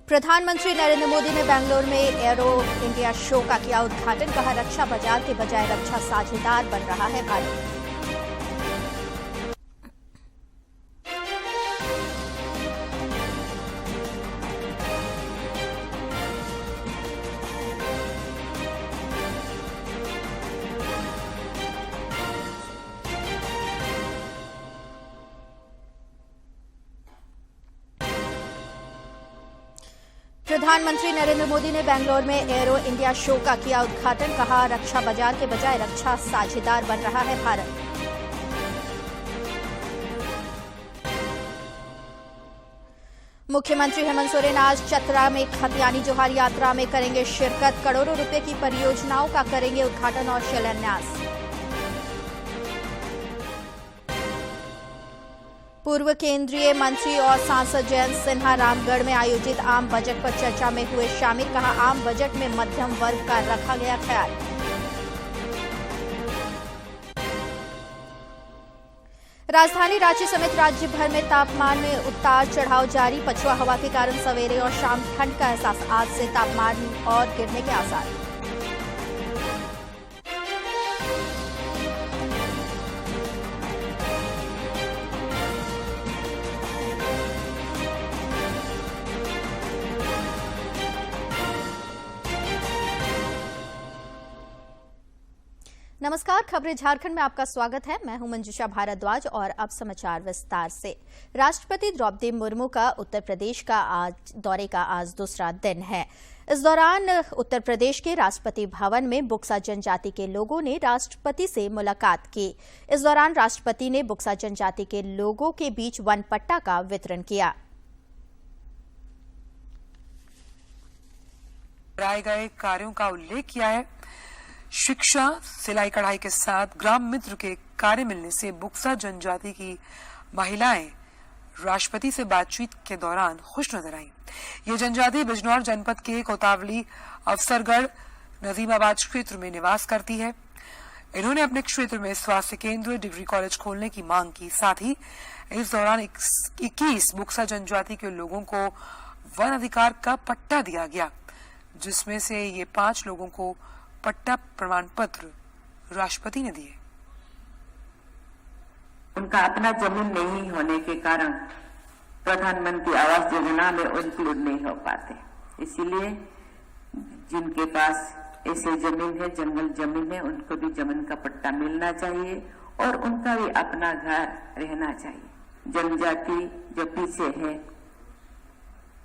प्रधानमंत्री नरेंद्र मोदी ने बेंगलुरु में एरो इंडिया शो का किया उद्घाटन। कहा, रक्षा बाजार के बजाय रक्षा साझेदार बन रहा है भारत। प्रधानमंत्री नरेंद्र मोदी ने बेंगलुरु में एरो इंडिया शो का किया उद्घाटन। कहा, रक्षा बाजार के बजाय रक्षा साझेदार बन रहा है भारत। मुख्यमंत्री हेमंत सोरेन आज चतरा में खतियानी जोहार यात्रा में करेंगे शिरकत। करोड़ों रुपए की परियोजनाओं का करेंगे उद्घाटन और शिलान्यास। पूर्व केंद्रीय मंत्री और सांसद जयंत सिन्हा रामगढ़ में आयोजित आम बजट पर चर्चा में हुए शामिल। कहा, आम बजट में मध्यम वर्ग का रखा गया ख्याल। राजधानी रांची समेत राज्य भर में तापमान में उतार चढ़ाव जारी। पछुआ हवा के कारण सवेरे और शाम ठंड का एहसास। आज से तापमान और गिरने के आसार। नमस्कार, खबरें झारखंड में आपका स्वागत है। मैं हूं मंजुषा भारद्वाज और अब समाचार विस्तार से। राष्ट्रपति द्रौपदी मुर्मू का उत्तर प्रदेश का दौरे का आज दूसरा दिन है। इस दौरान उत्तर प्रदेश के राष्ट्रपति भवन में बुक्सा जनजाति के लोगों ने राष्ट्रपति से मुलाकात की। इस दौरान राष्ट्रपति ने बुक्सा जनजाति के लोगों के बीच वन पट्टा का वितरण किया। कराए गए कार्यों का उल्लेख किया है। शिक्षा, सिलाई कढ़ाई के साथ ग्राम मित्र के कार्य मिलने से बुक्सा जनजाति की महिलाएं राष्ट्रपति से बातचीत के दौरान खुश नजर आईं। ये जनजाति बिजनौर जनपद के कोतावली, अफसरगढ़, नजीमाबाद क्षेत्र में निवास करती है। इन्होंने अपने क्षेत्र में स्वास्थ्य केंद्र, डिग्री कॉलेज खोलने की मांग की। साथ ही इस दौरान 21 बुक्सा जनजाति के लोगों को वन अधिकार का पट्टा दिया गया, जिसमें से ये 5 लोगों को पट्टा प्रमाण पत्र राष्ट्रपति ने दिए। उनका अपना जमीन नहीं होने के कारण प्रधानमंत्री आवास योजना में इंक्लूड नहीं हो पाते। इसीलिए जिनके पास ऐसे जमीन है, जंगल जमीन है, उनको भी जमीन का पट्टा मिलना चाहिए और उनका भी अपना घर रहना चाहिए। जनजाति जो पीछे है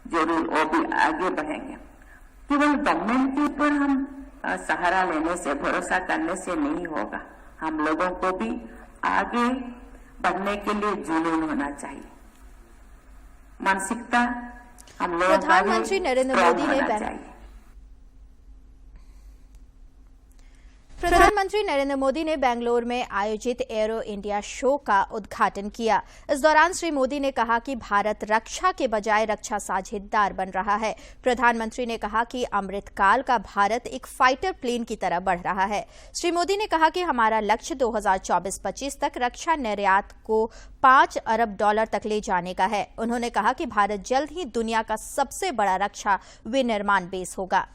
जरूर वो भी आगे बढ़ेंगे। केवल गवर्नमेंट के ऊपर हम सहारा लेने से, भरोसा करने से नहीं होगा। हम लोगों को भी आगे बढ़ने के लिए जुनून होना चाहिए। मानसिकता हम लोगों का प्रधानमंत्री नरेंद्र मोदी ने प्रधानमंत्री नरेंद्र मोदी ने बेंगलुरु में आयोजित एरो इंडिया शो का उद्घाटन किया। इस दौरान श्री मोदी ने कहा कि भारत रक्षा के बजाय रक्षा साझेदार बन रहा है। प्रधानमंत्री ने कहा कि अमृतकाल का भारत एक फाइटर प्लेन की तरह बढ़ रहा है। श्री मोदी ने कहा कि हमारा लक्ष्य 2024-25 तक रक्षा निर्यात को $5 अरब तक ले जाने का है। उन्होंने कहा कि भारत जल्द ही दुनिया का सबसे बड़ा रक्षा विनिर्माण बेस होगा।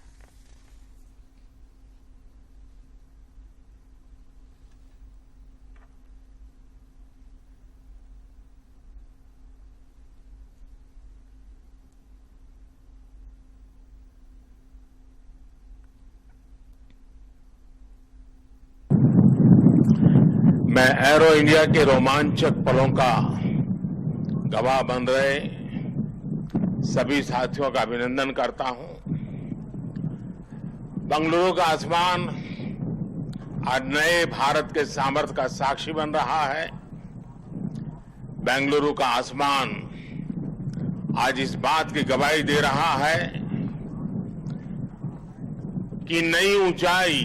मैं एरो इंडिया के रोमांचक पलों का गवाह बन रहे सभी साथियों का अभिनंदन करता हूं। बेंगलुरु का आसमान आज नए भारत के सामर्थ्य का साक्षी बन रहा है। बेंगलुरु का आसमान आज इस बात की गवाही दे रहा है कि नई ऊंचाई,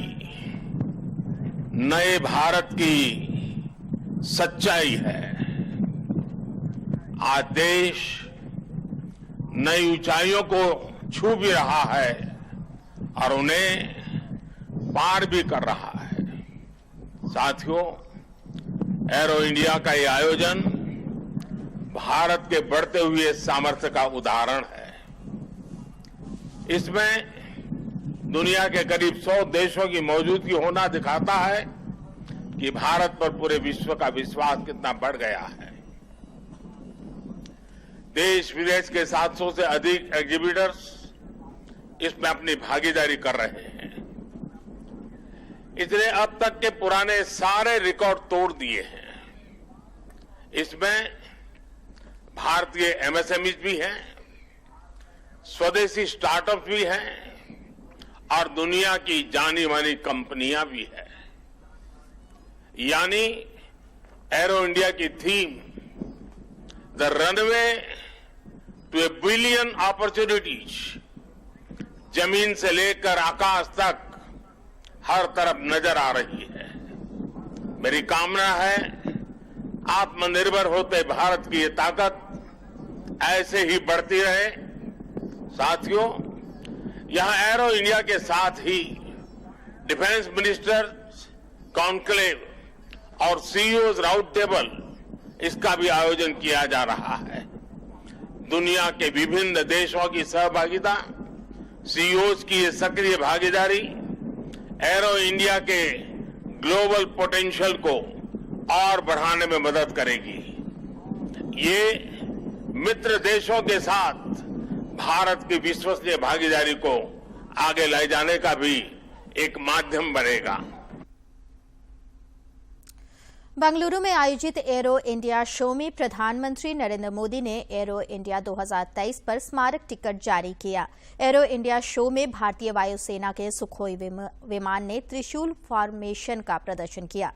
नए भारत की सच्चाई है। आज देश नई ऊंचाइयों को छू भी रहा है और उन्हें पार भी कर रहा है। साथियों, एरो इंडिया का ये आयोजन भारत के बढ़ते हुए सामर्थ्य का उदाहरण है। इसमें दुनिया के करीब 100 देशों की मौजूदगी होना दिखाता है कि भारत पर पूरे विश्व का विश्वास कितना बढ़ गया है। देश विदेश के 700 से अधिक एग्जीबिटर्स इसमें अपनी भागीदारी कर रहे हैं। इसने अब तक के पुराने सारे रिकॉर्ड तोड़ दिए हैं। इसमें भारतीय एमएसएमईज भी हैं, स्वदेशी स्टार्टअप्स भी हैं और दुनिया की जानी मानी कंपनियां भी है। यानी एरो इंडिया की theme the runway to a billion opportunities जमीन से लेकर आकाश तक हर तरफ नजर आ रही है। मेरी कामना है आत्मनिर्भर होते भारत की ये ताकत ऐसे ही बढ़ती रहे। साथियों, यहां एरो इंडिया के साथ ही डिफेंस मिनिस्टर्स कॉन्क्लेव और सीईओज राउंड टेबल इसका भी आयोजन किया जा रहा है। दुनिया के विभिन्न देशों की सहभागिता, सीईओज की ये सक्रिय भागीदारी एरो इंडिया के ग्लोबल पोटेंशियल को और बढ़ाने में मदद करेगी। ये मित्र देशों के साथ भारत की विश्वसनीय भागीदारी को आगे ले जाने का भी एक माध्यम बनेगा। बेंगलुरु में आयोजित एरो इंडिया शो में प्रधानमंत्री नरेंद्र मोदी ने एरो इंडिया 2023 पर स्मारक टिकट जारी किया। एरो इंडिया शो में भारतीय वायुसेना के सुखोई विमान ने त्रिशूल फॉर्मेशन का प्रदर्शन किया।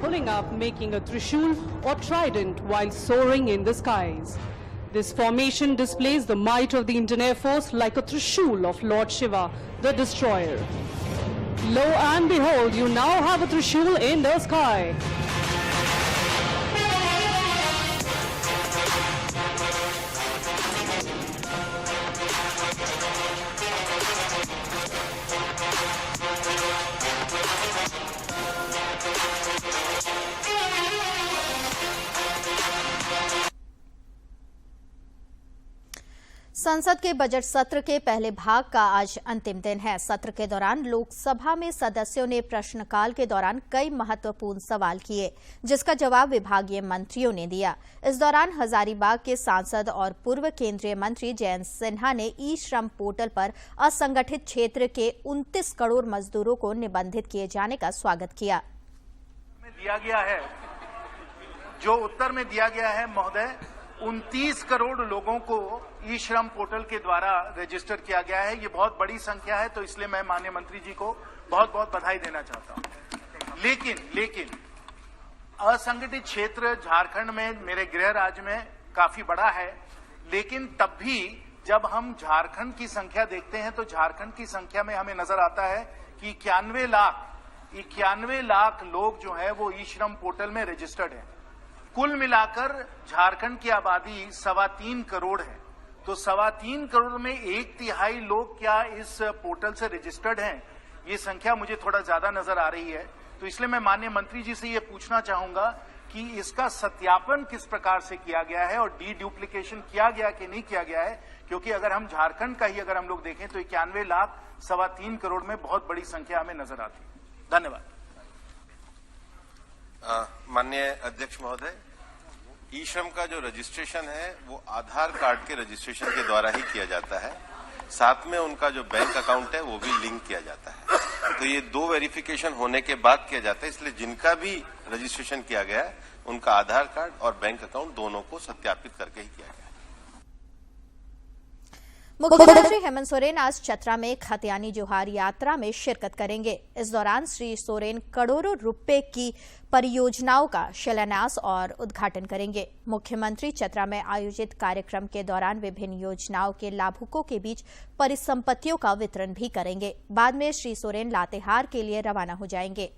Pulling up, making a trishul or trident while soaring in the skies. This formation displays the might of the Indian Air Force like a trishul of Lord Shiva, the destroyer. Lo and behold, you now have a trishul in the sky. संसद के budget सत्र के पहले भाग का आज अंतिम दिन है। सत्र के दौरान लोकसभा में सदस्यों ने प्रश्नकाल के दौरान कई महत्वपूर्ण सवाल किए, जिसका जवाब विभागीय मंत्रियों ने दिया। इस दौरान हजारीबाग के सांसद और पूर्व केंद्रीय मंत्री जयंत सिन्हा ने ई श्रम पोर्टल पर असंगठित क्षेत्र के 29 करोड़ मजदूरों को निबंधित किए जाने का स्वागत किया। दिया गया है, जो उत्तर में दिया गया है महोदय, 29 करोड़ लोगों को ई श्रम पोर्टल के द्वारा रजिस्टर किया गया है। ये बहुत बड़ी संख्या है, तो इसलिए मैं माननीय मंत्री जी को बहुत बहुत बधाई देना चाहता हूं। लेकिन असंगठित क्षेत्र झारखंड में, मेरे गृह राज्य में काफी बड़ा है, लेकिन तब भी जब हम झारखंड की संख्या देखते हैं तो झारखंड की संख्या में हमें नजर आता है कि 91 लाख लोग जो है वो ई श्रम पोर्टल में रजिस्टर्ड है। कुल मिलाकर झारखंड की आबादी 3.25 करोड़ है, तो 3.25 करोड़ में 1/3 लोग क्या इस पोर्टल से रजिस्टर्ड हैं? ये संख्या मुझे थोड़ा ज्यादा नजर आ रही है, तो इसलिए मैं माननीय मंत्री जी से ये पूछना चाहूंगा कि इसका सत्यापन किस प्रकार से किया गया है और डी ड्यूप्लीकेशन किया गया कि नहीं किया गया है, क्योंकि अगर हम झारखंड का ही अगर हम लोग देखें तो 91 लाख 3.25 करोड़ में बहुत बड़ी संख्या हमें नजर आती है। धन्यवाद। माननीय अध्यक्ष महोदय, ई श्रम का जो रजिस्ट्रेशन है वो आधार कार्ड के रजिस्ट्रेशन के द्वारा ही किया जाता है। साथ में उनका जो बैंक अकाउंट है वो भी लिंक किया जाता है। तो ये 2 वेरिफिकेशन होने के बाद किया जाता है, इसलिए जिनका भी रजिस्ट्रेशन किया गया है उनका आधार कार्ड और बैंक अकाउंट दोनों को सत्यापित करके ही किया गया है। मुख्यमंत्री हेमंत सोरेन आज चतरा में खतियानी जोहार यात्रा में शिरकत करेंगे। इस दौरान श्री सोरेन करोड़ों रुपए की परियोजनाओं का शिलान्यास और उद्घाटन करेंगे। मुख्यमंत्री चतरा में आयोजित कार्यक्रम के दौरान विभिन्न योजनाओं के लाभुकों के बीच परिसंपत्तियों का वितरण भी करेंगे। बाद में श्री सोरेन लातेहार के लिए रवाना हो जाएंगे।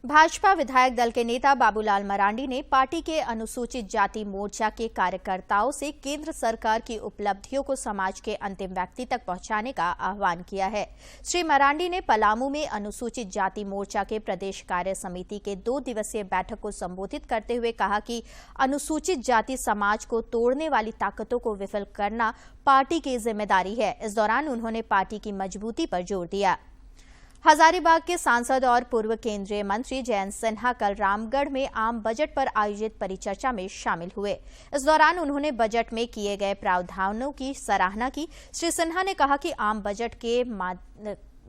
भाजपा विधायक दल के नेता बाबूलाल मरांडी ने पार्टी के अनुसूचित जाति मोर्चा के कार्यकर्ताओं से केंद्र सरकार की उपलब्धियों को समाज के अंतिम व्यक्ति तक पहुंचाने का आह्वान किया है। श्री मरांडी ने पलामू में अनुसूचित जाति मोर्चा के प्रदेश कार्य समिति के 2 दिवसीय बैठक को संबोधित करते हुए कहा कि अनुसूचित जाति समाज को तोड़ने वाली ताकतों को विफल करना पार्टी की जिम्मेदारी है। इस दौरान उन्होंने पार्टी की मजबूती पर जोर दिया। हजारीबाग के सांसद और पूर्व केंद्रीय मंत्री जयंत सिन्हा कल रामगढ़ में आम बजट पर आयोजित परिचर्चा में शामिल हुए। इस दौरान उन्होंने बजट में किए गए प्रावधानों की सराहना की। श्री सिन्हा ने कहा कि आम बजट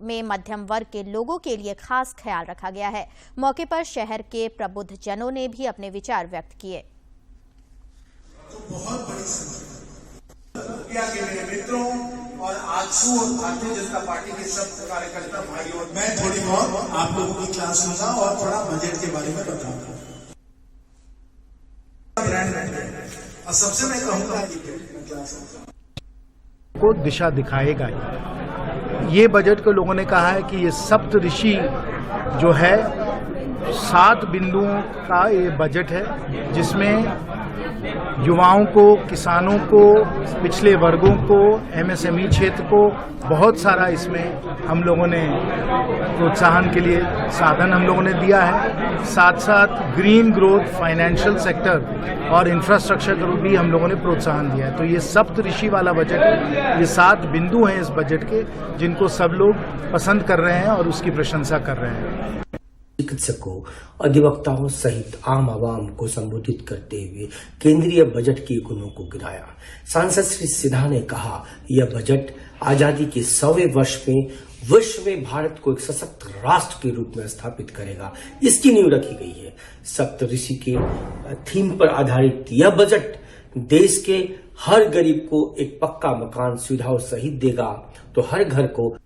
में मध्यम वर्ग के लोगों के लिए खास ख्याल रखा गया है। मौके पर शहर के प्रबुद्ध जनों ने भी अपने विचार व्यक्त किए। बहुत बड़ी संख्या के मेरे मित्रों और आजसू और भारतीय जनता पार्टी के सब कार्यकर्ता भाइयों, मैं थोड़ी बहुत आप लोगों की क्लास लूंगा और थोड़ा बजट के बारे में बताऊंगा। और सबसे मैं कहूंगा को दिशा दिखाएगा। ये बजट को लोगों ने कहा है कि ये सप्तऋषि जो है 7 बिंदुओं का ये बजट है, जिसमें युवाओं को, किसानों को, पिछले वर्गों को, एमएसएमई क्षेत्र को बहुत सारा इसमें हम लोगों ने प्रोत्साहन के लिए साधन हम लोगों ने दिया है। साथ साथ ग्रीन ग्रोथ, फाइनेंशियल सेक्टर और इंफ्रास्ट्रक्चर को भी हम लोगों ने प्रोत्साहन दिया है। तो ये सप्तऋषि वाला बजट है। ये 7 बिंदु हैं इस बजट के, जिनको सब लोग पसंद कर रहे हैं और उसकी प्रशंसा कर रहे हैं। चिकित्सकों, अधिवक्ताओं सहित आम आवाम को संबोधित करते हुए केंद्रीय बजट की गुणों को गिराया। सांसद श्री सिन्हा ने कहा, यह बजट आजादी के 100वें वर्ष में विश्व में भारत को एक सशक्त राष्ट्र के रूप में स्थापित करेगा, इसकी नींव रखी गई है। सप्तऋषि के थीम पर आधारित यह बजट देश के हर गरीब को एक पक्का मकान सुविधाओं सहित देगा, तो हर घर को।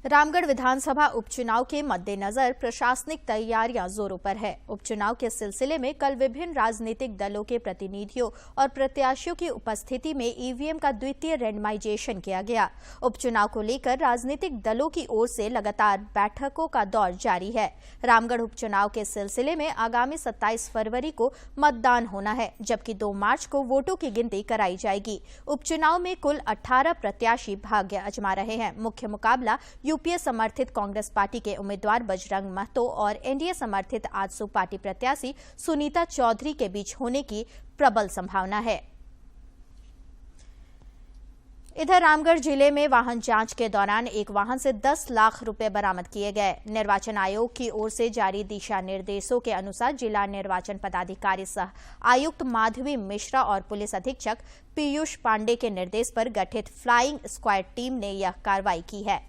रामगढ़ विधानसभा उपचुनाव के मद्देनजर प्रशासनिक तैयारियां जोरों पर है। उपचुनाव के सिलसिले में कल विभिन्न राजनीतिक दलों के प्रतिनिधियों और प्रत्याशियों की उपस्थिति में ईवीएम का द्वितीय रैंडमाइजेशन किया गया। उपचुनाव को लेकर राजनीतिक दलों की ओर से लगातार बैठकों का दौर जारी है। रामगढ़ उपचुनाव के सिलसिले में आगामी 27 फरवरी को मतदान होना है, जबकि 2 मार्च को वोटों की गिनती कराई जाएगी। उपचुनाव में कुल 18 प्रत्याशी भाग्य आजमा रहे हैं। मुख्य मुकाबला यूपीए समर्थित कांग्रेस पार्टी के उम्मीदवार बजरंग महतो और एनडीए समर्थित आजसू पार्टी प्रत्याशी सुनीता चौधरी के बीच होने की प्रबल संभावना है। इधर रामगढ़ जिले में वाहन जांच के दौरान एक वाहन से 10 लाख रुपए बरामद किए गए। निर्वाचन आयोग की ओर से जारी दिशा निर्देशों के अनुसार जिला निर्वाचन पदाधिकारी सह आयुक्त माधवी मिश्रा और पुलिस अधीक्षक पीयूष पांडे के निर्देश पर गठित फ्लाइंग स्क्वाड टीम ने यह कार्रवाई की है।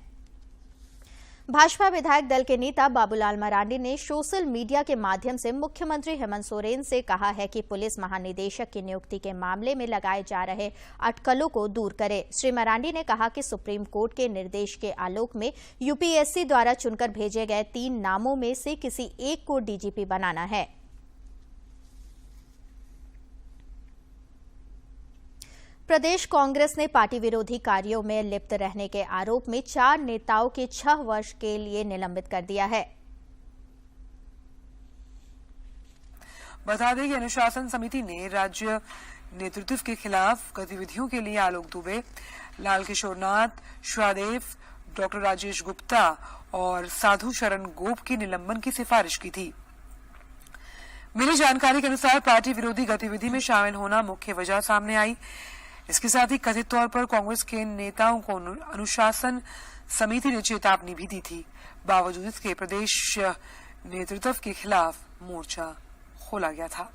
भाजपा विधायक दल के नेता बाबूलाल मरांडी ने सोशल मीडिया के माध्यम से मुख्यमंत्री हेमंत सोरेन से कहा है कि पुलिस महानिदेशक की नियुक्ति के मामले में लगाए जा रहे अटकलों को दूर करे। श्री मरांडी ने कहा कि सुप्रीम कोर्ट के निर्देश के आलोक में यूपीएससी द्वारा चुनकर भेजे गए 3 नामों में से किसी एक को डीजीपी बनाना है। प्रदेश कांग्रेस ने पार्टी विरोधी कार्यों में लिप्त रहने के आरोप में 4 नेताओं के 6 वर्ष के लिए निलंबित कर दिया है। बता दें कि अनुशासन समिति ने राज्य नेतृत्व के खिलाफ गतिविधियों के लिए आलोक दुबे, लाल किशोर नाथ, श्रादेव, डॉक्टर राजेश गुप्ता और साधु शरण गोप के निलंबन की सिफारिश की थी। मिली जानकारी के अनुसार पार्टी विरोधी गतिविधि में शामिल होना मुख्य वजह सामने आई। इसके साथ ही कथित तौर पर कांग्रेस के नेताओं को अनुशासन समिति ने चेतावनी भी दी थी। बावजूद इसके प्रदेश नेतृत्व के खिलाफ मोर्चा खोला गया था।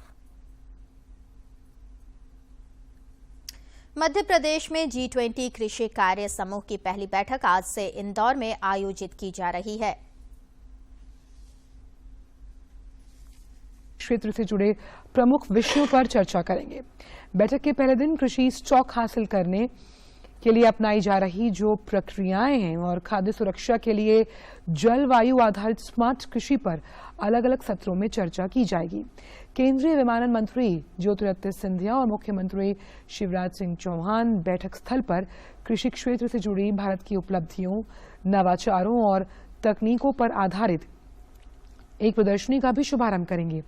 मध्य प्रदेश में G20 कृषि कार्य समूह की पहली बैठक आज से इंदौर में आयोजित की जा रही है। क्षेत्र से जुड़े प्रमुख विषयों पर चर्चा करेंगे। बैठक के पहले दिन कृषि स्टॉक हासिल करने के लिए अपनाई जा रही जो प्रक्रियाएं हैं और खाद्य सुरक्षा के लिए जलवायु आधारित स्मार्ट कृषि पर अलग अलग सत्रों में चर्चा की जाएगी। केंद्रीय विमानन मंत्री ज्योतिरादित्य सिंधिया और मुख्यमंत्री शिवराज सिंह चौहान बैठक स्थल पर कृषि क्षेत्र से जुड़ी भारत की उपलब्धियों, नवाचारों और तकनीकों पर आधारित एक प्रदर्शनी का भी शुभारंभ करेंगे।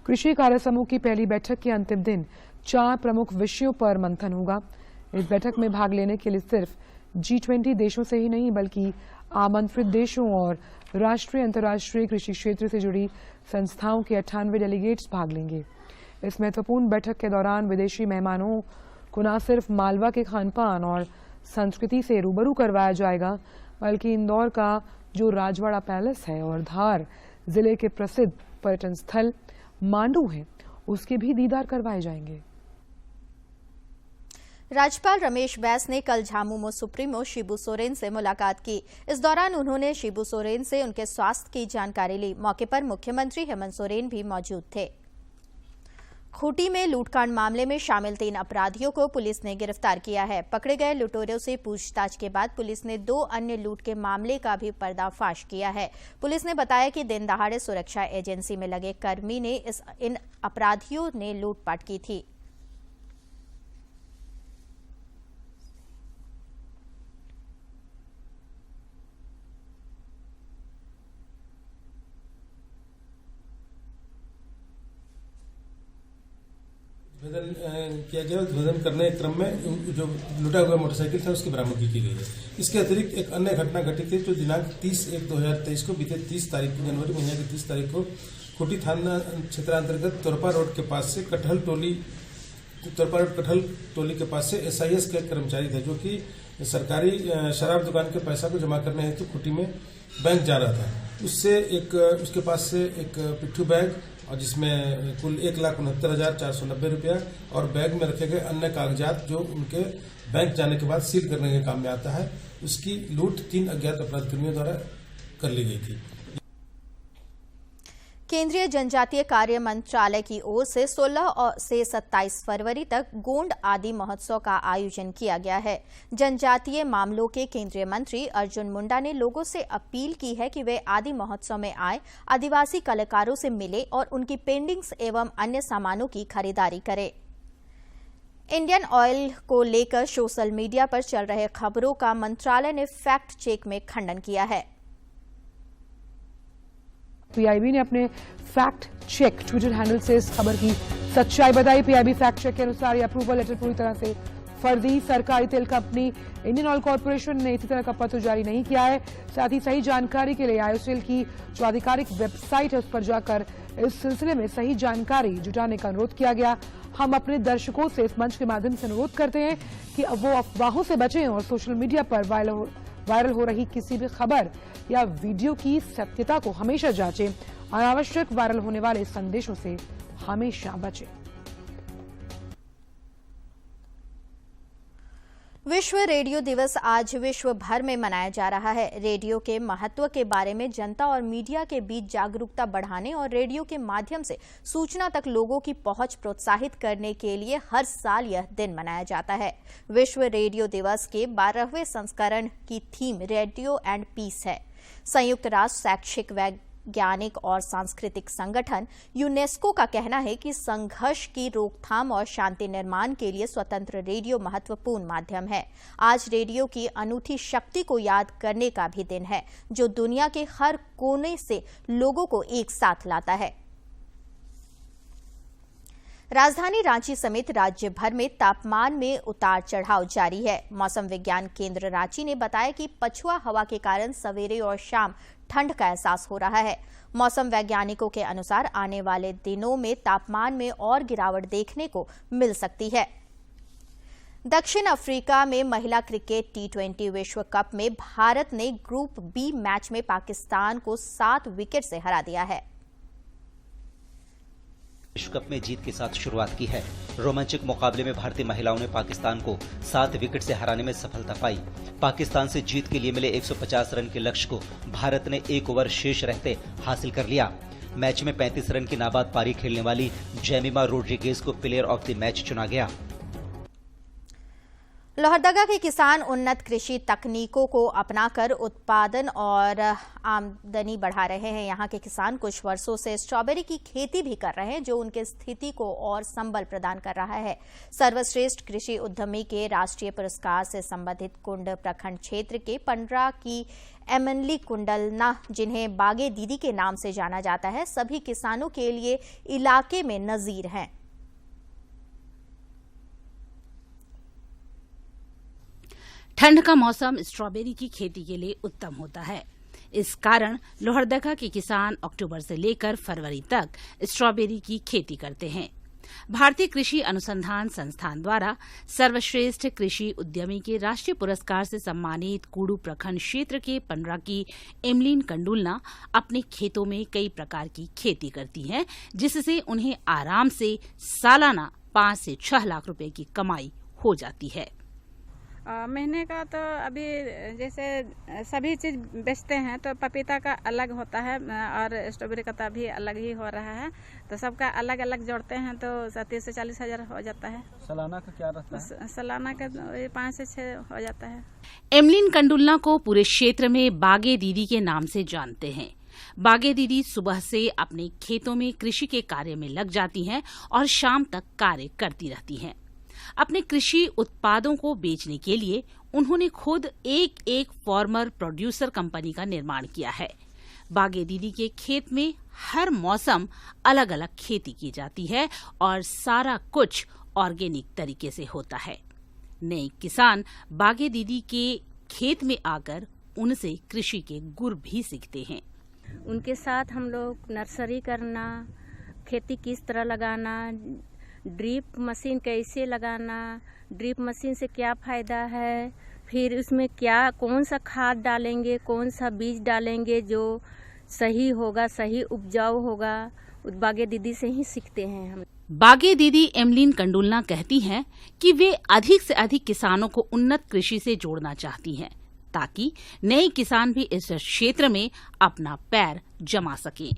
कृषि कार्य समूह की पहली बैठक के अंतिम दिन 4 प्रमुख विषयों पर मंथन होगा। इस बैठक में भाग लेने के लिए सिर्फ G20 देशों से ही नहीं बल्कि आमंत्रित देशों और राष्ट्रीय अंतर्राष्ट्रीय कृषि क्षेत्र से जुड़ी संस्थाओं के 98 डेलीगेट्स भाग लेंगे। इस महत्वपूर्ण बैठक के दौरान विदेशी मेहमानों को न सिर्फ मालवा के खान पान और संस्कृति से रूबरू करवाया जाएगा बल्कि इंदौर का जो राजवाड़ा पैलेस है और धार जिले के प्रसिद्ध पर्यटन स्थल मांडू है उसके भी दीदार करवाए जाएंगे। राज्यपाल रमेश बैस ने कल झामुमो सुप्रीमो शिबू सोरेन से मुलाकात की। इस दौरान उन्होंने शिबू सोरेन से उनके स्वास्थ्य की जानकारी ली। मौके पर मुख्यमंत्री हेमंत सोरेन भी मौजूद थे। खूंटी में लूटकांड मामले में शामिल 3 अपराधियों को पुलिस ने गिरफ्तार किया है। पकड़े गए लुटेरों से पूछताछ के बाद पुलिस ने 2 अन्य लूट के मामले का भी पर्दाफाश किया है। पुलिस ने बताया कि दिन दहाड़े सुरक्षा एजेंसी में लगे कर्मी ने इन अपराधियों ने लूटपाट की थी। किया गया। उद्भेदन करने के क्रम में जो लूटा हुआ मोटरसाइकिल था उसकी बरामदगी की गई है। इसके अतिरिक्त एक अन्य घटना घटित है जो दिनांक 30/1/2023 को बीते 30 तारीख जनवरी महीने की 30 तारीख को खूंटी थाना क्षेत्रांतर्गत तोरपा रोड के पास से कटहल टोली के पास से SIS के कर्मचारी थे जो कि सरकारी शराब दुकान के पैसा को जमा करने हेतु खूंटी में बैंक जा रहा था। उसके पास से एक पिट्ठू बैग और जिसमें कुल 1,69,490 रुपया और बैग में रखे गए अन्य कागजात जो उनके बैंक जाने के बाद सील करने के काम में आता है, उसकी लूट 3 अज्ञात अपराधकर्मियों द्वारा कर ली गई थी। केंद्रीय जनजातीय कार्य मंत्रालय की ओर से 16 से 27 फरवरी तक गोंड आदि महोत्सव का आयोजन किया गया है। जनजातीय मामलों के केंद्रीय मंत्री अर्जुन मुंडा ने लोगों से अपील की है कि वे आदि महोत्सव में आए, आदिवासी कलाकारों से मिले और उनकी पेंटिंग्स एवं अन्य सामानों की खरीदारी करें। इंडियन ऑयल को लेकर सोशल मीडिया पर चल रहे खबरों का मंत्रालय ने फैक्ट चेक में खंडन किया है। पीआईबी ने अपने फैक्ट चेक ट्विटर हैंडल से इस खबर की सच्चाई बताई। पीआईबी फैक्ट चेक के अनुसार ये अप्रूवल लेटर पूरी तरह से फर्जी सरकारी तेल कंपनी इंडियन ऑयल कॉर्पोरेशन ने इसी तरह का पत्र जारी नहीं किया है। साथ ही सही जानकारी के लिए आईओसीएल की जो आधिकारिक वेबसाइट है उस पर जाकर इस सिलसिले में सही जानकारी जुटाने का अनुरोध किया गया। हम अपने दर्शकों से इस मंच के माध्यम से अनुरोध करते हैं कि वो अफवाहों से बचें और सोशल मीडिया पर वायरल हो रही किसी भी खबर या वीडियो की सत्यता को हमेशा जांचें। अनावश्यक वायरल होने वाले संदेशों से हमेशा बचें। विश्व रेडियो दिवस आज विश्व भर में मनाया जा रहा है। रेडियो के महत्व के बारे में जनता और मीडिया के बीच जागरूकता बढ़ाने और रेडियो के माध्यम से सूचना तक लोगों की पहुंच प्रोत्साहित करने के लिए हर साल यह दिन मनाया जाता है। विश्व रेडियो दिवस के 12वें संस्करण की थीम रेडियो एंड पीस है। संयुक्त राष्ट्र शैक्षिक वैज्ञानिक और सांस्कृतिक संगठन यूनेस्को का कहना है कि संघर्ष की रोकथाम और शांति निर्माण के लिए स्वतंत्र रेडियो महत्वपूर्ण माध्यम है। आज रेडियो की अनूठी शक्ति को याद करने का भी दिन है जो दुनिया के हर कोने से लोगों को एक साथ लाता है। राजधानी रांची समेत राज्य भर में तापमान में उतार चढ़ाव जारी है। मौसम विज्ञान केंद्र रांची ने बताया कि पछुआ हवा के कारण सवेरे और शाम ठंड का एहसास हो रहा है। मौसम वैज्ञानिकों के अनुसार आने वाले दिनों में तापमान में और गिरावट देखने को मिल सकती है। दक्षिण अफ्रीका में महिला क्रिकेट T20 विश्व कप में भारत ने ग्रुप बी मैच में पाकिस्तान को 7 विकेट से हरा दिया है। विश्व कप में जीत के साथ शुरुआत की है। रोमांचक मुकाबले में भारतीय महिलाओं ने पाकिस्तान को 7 विकेट से हराने में सफलता पाई। पाकिस्तान से जीत के लिए मिले 150 रन के लक्ष्य को भारत ने 1 ओवर शेष रहते हासिल कर लिया। मैच में 35 रन की नाबाद पारी खेलने वाली जेमिमा रोड्रिगेज को प्लेयर ऑफ द मैच चुना गया। लोहरदगा के किसान उन्नत कृषि तकनीकों को अपनाकर उत्पादन और आमदनी बढ़ा रहे हैं। यहाँ के किसान कुछ वर्षों से स्ट्रॉबेरी की खेती भी कर रहे हैं, जो उनके स्थिति को और संबल प्रदान कर रहा है। सर्वश्रेष्ठ कृषि उद्यमी के राष्ट्रीय पुरस्कार से संबंधित कुंड प्रखंड क्षेत्र के पंडरा की एमनली कुंडलना, जिन्हें बागे दीदी के नाम से जाना जाता है, सभी किसानों के लिए इलाके में नजीर हैं। ठंड का मौसम स्ट्रॉबेरी की खेती के लिए उत्तम होता है। इस कारण लोहरदगा के किसान अक्टूबर से लेकर फरवरी तक स्ट्रॉबेरी की खेती करते हैं। भारतीय कृषि अनुसंधान संस्थान द्वारा सर्वश्रेष्ठ कृषि उद्यमी के राष्ट्रीय पुरस्कार से सम्मानित कूडू प्रखंड क्षेत्र के पंडरा की एमलिन कंडुलना अपने खेतों में कई प्रकार की खेती करती हैं, जिससे उन्हें आराम से सालाना 5 से 6 लाख रुपए की कमाई हो जाती है। महीने का तो अभी जैसे सभी चीज बेचते हैं तो पपीता का अलग होता है और स्ट्रॉबेरी का तो अभी अलग ही हो रहा है, तो सबका अलग अलग जोड़ते हैं तो 30 से 40 हजार हो जाता है। सालाना का क्या रहता है? सालाना का 5 से 6 हो जाता है। एमलिन कंडुलना को पूरे क्षेत्र में बागे दीदी के नाम से जानते हैं। बागे दीदी सुबह से अपने खेतों में कृषि के कार्य में लग जाती हैं और शाम तक कार्य करती रहती हैं। अपने कृषि उत्पादों को बेचने के लिए उन्होंने खुद एक फार्मर प्रोड्यूसर कंपनी का निर्माण किया है। बागे दीदी के खेत में हर मौसम अलग अलग खेती की जाती है और सारा कुछ ऑर्गेनिक तरीके से होता है। नए किसान बागे दीदी के खेत में आकर उनसे कृषि के गुर भी सीखते हैं। उनके साथ हम लोग नर्सरी करना, खेती किस तरह लगाना, ड्रिप मशीन कैसे लगाना, ड्रिप मशीन से क्या फायदा है, फिर उसमें कौन सा खाद डालेंगे, कौन सा बीज डालेंगे जो सही होगा, सही उपजाऊ होगा, बागे दीदी से ही सीखते हैं हम। बागे दीदी एमलिन कंडुलना कहती हैं कि वे अधिक से अधिक किसानों को उन्नत कृषि से जोड़ना चाहती हैं, ताकि नए किसान भी इस क्षेत्र में अपना पैर जमा सकें।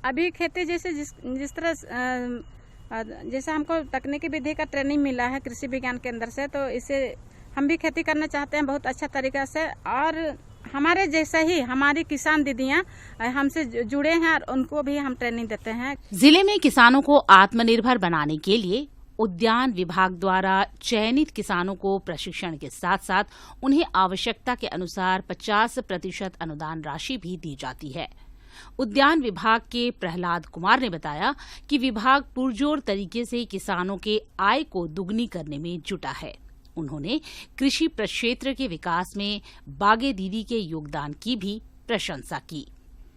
अभी खेती जैसे जिस तरह जैसे हमको तकनीकी विधि का ट्रेनिंग मिला है कृषि विज्ञान केंद्र से, तो इससे हम भी खेती करना चाहते हैं बहुत अच्छा तरीका से, और हमारे जैसे ही हमारी किसान दीदियां हमसे जुड़े हैं और उनको भी हम ट्रेनिंग देते हैं। जिले में किसानों को आत्मनिर्भर बनाने के लिए उद्यान विभाग द्वारा चयनित किसानों को प्रशिक्षण के साथ साथ उन्हें आवश्यकता के अनुसार 50% अनुदान राशि भी दी जाती है। उद्यान विभाग के प्रहलाद कुमार ने बताया कि विभाग पुरजोर तरीके से किसानों के आय को दुगनी करने में जुटा है। उन्होंने कृषि प्रक्षेत्र के विकास में बागे दीदी के योगदान की भी प्रशंसा की।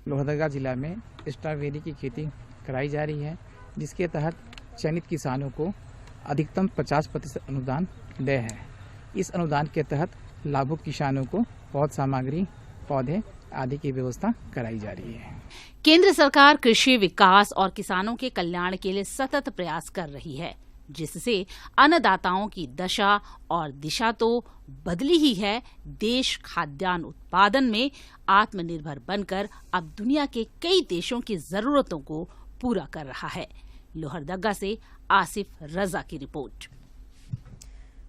लोहरदगा जिला में स्ट्रॉबेरी की खेती कराई जा रही है, जिसके तहत चयनित किसानों को अधिकतम 50% अनुदान देय है। इस अनुदान के तहत लाभुक किसानों को पौध सामग्री, पौधे आदि की व्यवस्था कराई जा रही है। केंद्र सरकार कृषि विकास और किसानों के कल्याण के लिए सतत प्रयास कर रही है, जिससे अन्नदाताओं की दशा और दिशा तो बदली ही है। देश खाद्यान्न उत्पादन में आत्मनिर्भर बनकर अब दुनिया के कई देशों की जरूरतों को पूरा कर रहा है। लोहरदगा से आसिफ रजा की रिपोर्ट।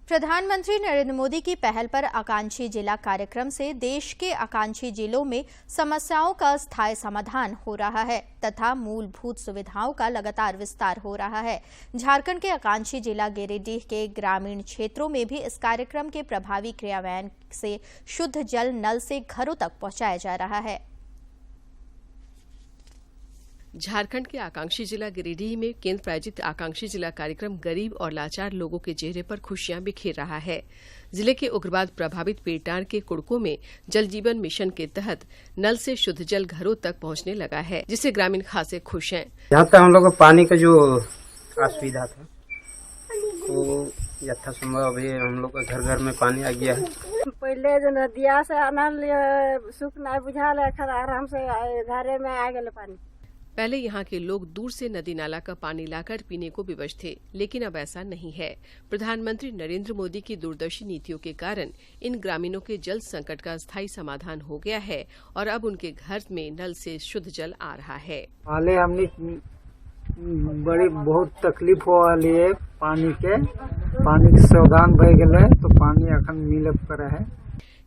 प्रधानमंत्री नरेंद्र मोदी की पहल पर आकांक्षी जिला कार्यक्रम से देश के आकांक्षी जिलों में समस्याओं का स्थायी समाधान हो रहा है तथा मूलभूत सुविधाओं का लगातार विस्तार हो रहा है। झारखंड के आकांक्षी जिला गिरिडीह के ग्रामीण क्षेत्रों में भी इस कार्यक्रम के प्रभावी क्रियान्वयन से शुद्ध जल नल से घरों तक पहुंचाया जा रहा है। झारखंड के आकांक्षी जिला गिरिडीह में केंद्र प्रायोजित आकांक्षी जिला कार्यक्रम गरीब और लाचार लोगों के चेहरे पर खुशियां बिखेर रहा है। जिले के उग्रवाद प्रभावित पेटार के कुड़कों में जल जीवन मिशन के तहत नल से शुद्ध जल घरों तक पहुंचने लगा है, जिससे ग्रामीण खासे खुश हैं। यहाँ तक हम लोग को पानी का जो असुविधा था तो यथासंभव अभी हम लोग के घर घर में पानी आ गया है। पहले जो नदिया से सुख नहीं बुझा आराम से घरे में आ गए पानी। पहले यहाँ के लोग दूर से नदी नाला का पानी लाकर पीने को विवश थे, लेकिन अब ऐसा नहीं है। प्रधानमंत्री नरेंद्र मोदी की दूरदर्शी नीतियों के कारण इन ग्रामीणों के जल संकट का स्थायी समाधान हो गया है और अब उनके घर में नल से शुद्ध जल आ रहा है। पहले हमने बड़ी बहुत तकलीफ हो रही है, पानी के सौगान भय गए तो पानी अखन मिलत कर है।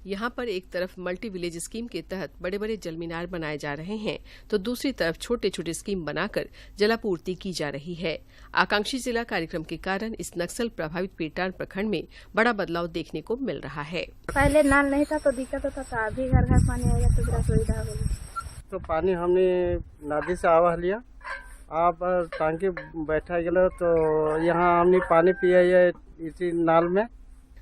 यहाँ पर एक तरफ मल्टी विलेज स्कीम के तहत बड़े बड़े जल मीनार बनाए जा रहे हैं तो दूसरी तरफ छोटे छोटे स्कीम बनाकर जलापूर्ति की जा रही है। आकांक्षी जिला कार्यक्रम के कारण इस नक्सल प्रभावित पेटान प्रखंड में बड़ा बदलाव देखने को मिल रहा है। पहले नल नहीं था तो दिक्कत होता था, अभी घर घर पानी आएगा तो बड़ा सुविधा होगी। तो पानी हमने नदी से आवा लिया, आप टांकी बैठा गया तो यहाँ हमने पानी पिया इसी नाल में।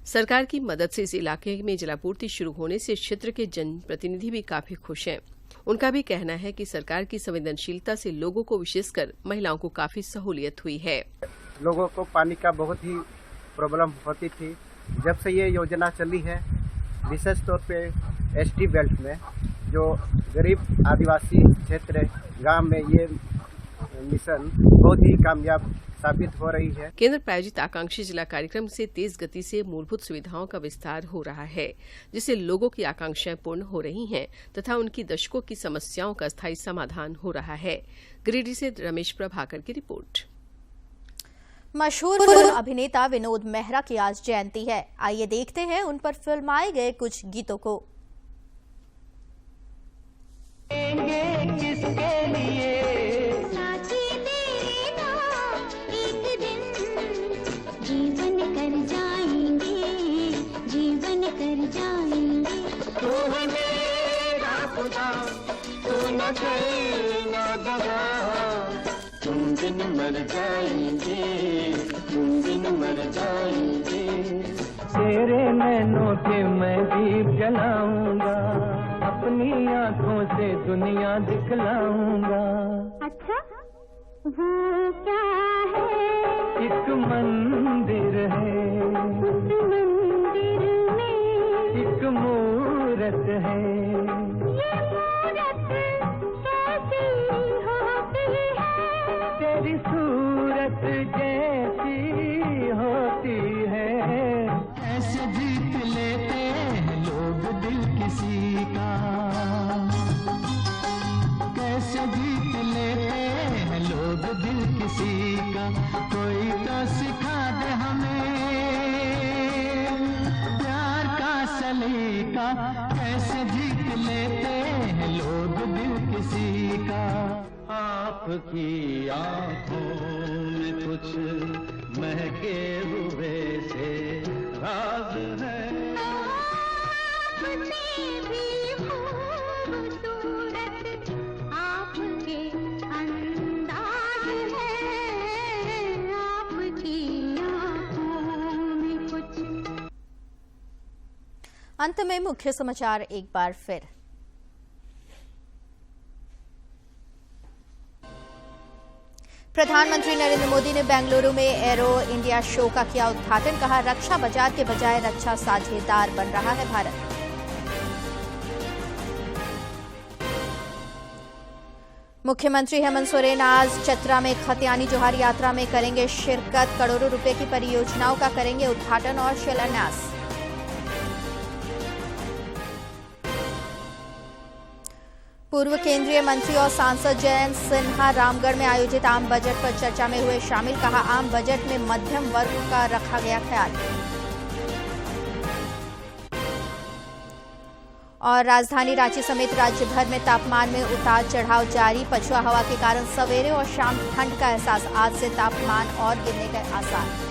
सरकार की मदद से इस इलाके में जलापूर्ति शुरू होने से क्षेत्र के जनप्रतिनिधि भी काफी खुश हैं। उनका भी कहना है कि सरकार की संवेदनशीलता से लोगों को, विशेषकर महिलाओं को काफी सहूलियत हुई है। लोगों को पानी का बहुत ही प्रॉब्लम होती थी, जब से ये योजना चली है, विशेष तौर पे एसटी बेल्ट में जो गरीब आदिवासी क्षेत्र गांव में ये मिशन बहुत ही कामयाब साबित हो रही है। केंद्र प्रायोजित आकांक्षी जिला कार्यक्रम से तेज गति से मूलभूत सुविधाओं का विस्तार हो रहा है, जिससे लोगों की आकांक्षाएं पूर्ण हो रही हैं तथा उनकी दशकों की समस्याओं का स्थायी समाधान हो रहा है। गिरिडीह से रमेश प्रभाकर की रिपोर्ट। मशहूर फिल्म अभिनेता विनोद मेहरा की आज जयंती है। आइए देखते हैं उन पर फिल्माए गए कुछ गीतों को। तुम दिन मर जाएंगे, तुम दिन मर जाएंगे। तेरे नैनों के मैं दीप जलाऊंगा, अपनी आंखों से दुनिया दिखलाऊंगा। अच्छा वो क्या है? एक मंदिर है, उस मंदिर में एक मूरत है। तेरी सूरत जैसी होती है। कैसे जीत लेते हैं लोग दिल किसी का, कैसे जीत लेते हैं लोग दिल किसी का। कोई तो सिखा दे हमें प्यार का सलीका, कैसे जीत लेते हैं लोग दिल किसी का। आपकी आंखों में कुछ महके हुए से राज है। भी खूबसूरत आपके अंदाज है, आपकी आंखों में कुछ। अंत में मुख्य समाचार एक बार फिर। प्रधानमंत्री नरेंद्र मोदी ने बेंगलुरु में एरो इंडिया शो का किया उद्घाटन। कहा, रक्षा बाजार के बजाय रक्षा साझेदार बन रहा है भारत। मुख्यमंत्री हेमंत सोरेन आज चतरा में खतियानी जोहार यात्रा में करेंगे शिरकत। करोड़ों रुपए की परियोजनाओं का करेंगे उद्घाटन और शिलान्यास। पूर्व केंद्रीय मंत्री और सांसद जयंत सिन्हा रामगढ़ में आयोजित आम बजट पर चर्चा में हुए शामिल। कहा, आम बजट में मध्यम वर्ग का रखा गया ख्याल। और राजधानी रांची समेत राज्य भर में तापमान में उतार चढ़ाव जारी। पछुआ हवा के कारण सवेरे और शाम ठंड का एहसास। आज से तापमान और गिरने के आसार।